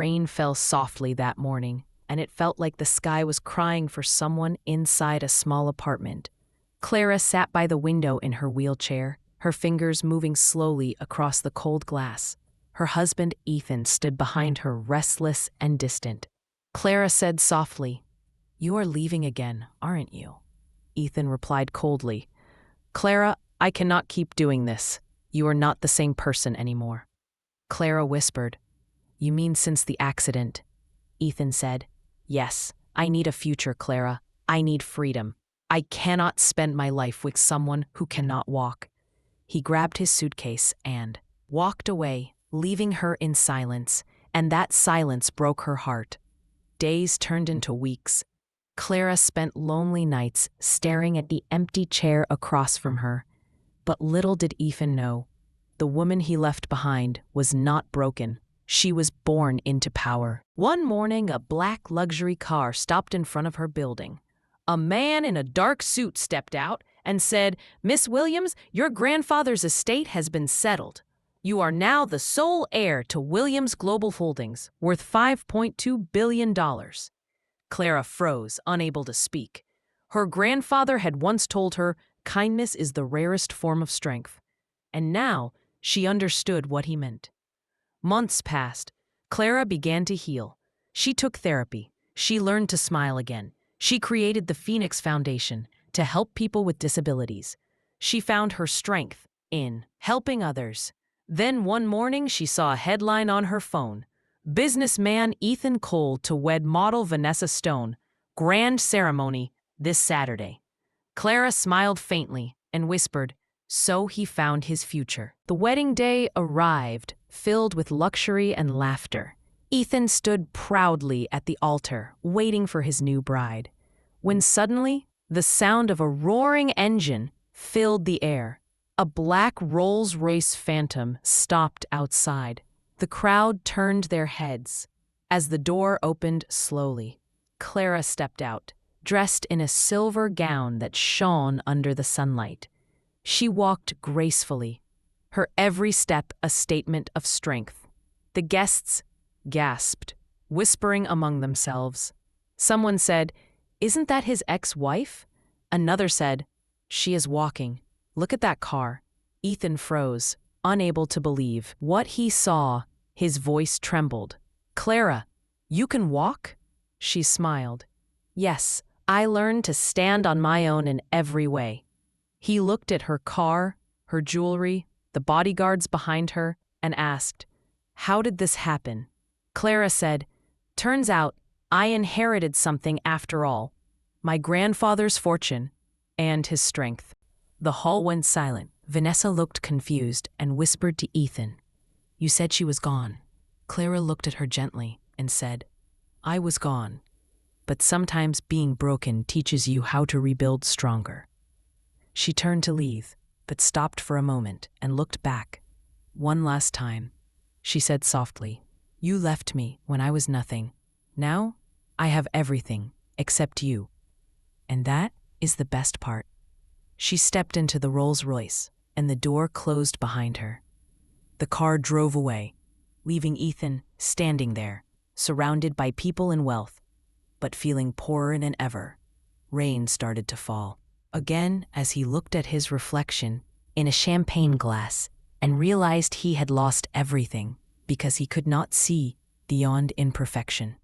Rain fell softly that morning, and it felt like the sky was crying for someone inside a small apartment. Clara sat by the window in her wheelchair, her fingers moving slowly across the cold glass. Her husband, Ethan, stood behind her, restless and distant. Clara said softly, "You are leaving again, aren't you?" Ethan replied coldly, "Clara, I cannot keep doing this. You are not the same person anymore." Clara whispered, "You mean since the accident?" Ethan said, "Yes, I need a future, Clara. I need freedom. I cannot spend my life with someone who cannot walk." He grabbed his suitcase and walked away, leaving her in silence, and that silence broke her heart. Days turned into weeks. Clara spent lonely nights staring at the empty chair across from her. But little did Ethan know, the woman he left behind was not broken. She was born into power. One morning, a black luxury car stopped in front of her building. A man in a dark suit stepped out and said, "Miss Williams, your grandfather's estate has been settled. You are now the sole heir to Williams Global Holdings, worth $5.2 billion. Clara froze, unable to speak. Her grandfather had once told her kindness is the rarest form of strength, and now she understood what he meant. Months passed. Clara began to heal. She took therapy. She learned to smile again. She created the Phoenix Foundation to help people with disabilities. She found her strength in helping others. Then one morning she saw a headline on her phone. "Businessman Ethan Cole to wed model Vanessa Stone. Grand ceremony this Saturday." Clara smiled faintly and whispered, "So he found his future." The wedding day arrived, filled with luxury and laughter. Ethan stood proudly at the altar, waiting for his new bride, when suddenly the sound of a roaring engine filled the air. A black Rolls-Royce Phantom stopped outside. The crowd turned their heads. As the door opened slowly, Clara stepped out, dressed in a silver gown that shone under the sunlight. She walked gracefully, her every step a statement of strength. The guests gasped, whispering among themselves. Someone said, "Isn't that his ex-wife?" Another said, "She is walking. Look at that car." Ethan froze, unable to believe what he saw. His voice trembled. "Clara, you can walk?" She smiled. "Yes, I learned to stand on my own in every way." He looked at her car, her jewelry, the bodyguards behind her, and asked, "How did this happen?" Clara said, "Turns out I inherited something after all. My grandfather's fortune and his strength." The hall went silent. Vanessa looked confused and whispered to Ethan, "You said she was gone." Clara looked at her gently and said, "I was gone, but sometimes being broken teaches you how to rebuild stronger." She turned to leave, but stopped for a moment and looked back. "One last time," she said softly. "You left me when I was nothing. Now I have everything except you. And that is the best part." She stepped into the Rolls-Royce, and the door closed behind her. The car drove away, leaving Ethan standing there, surrounded by people and wealth, but feeling poorer than ever. Rain started to fall. Again, as he looked at his reflection in a champagne glass and realized he had lost everything because he could not see beyond imperfection.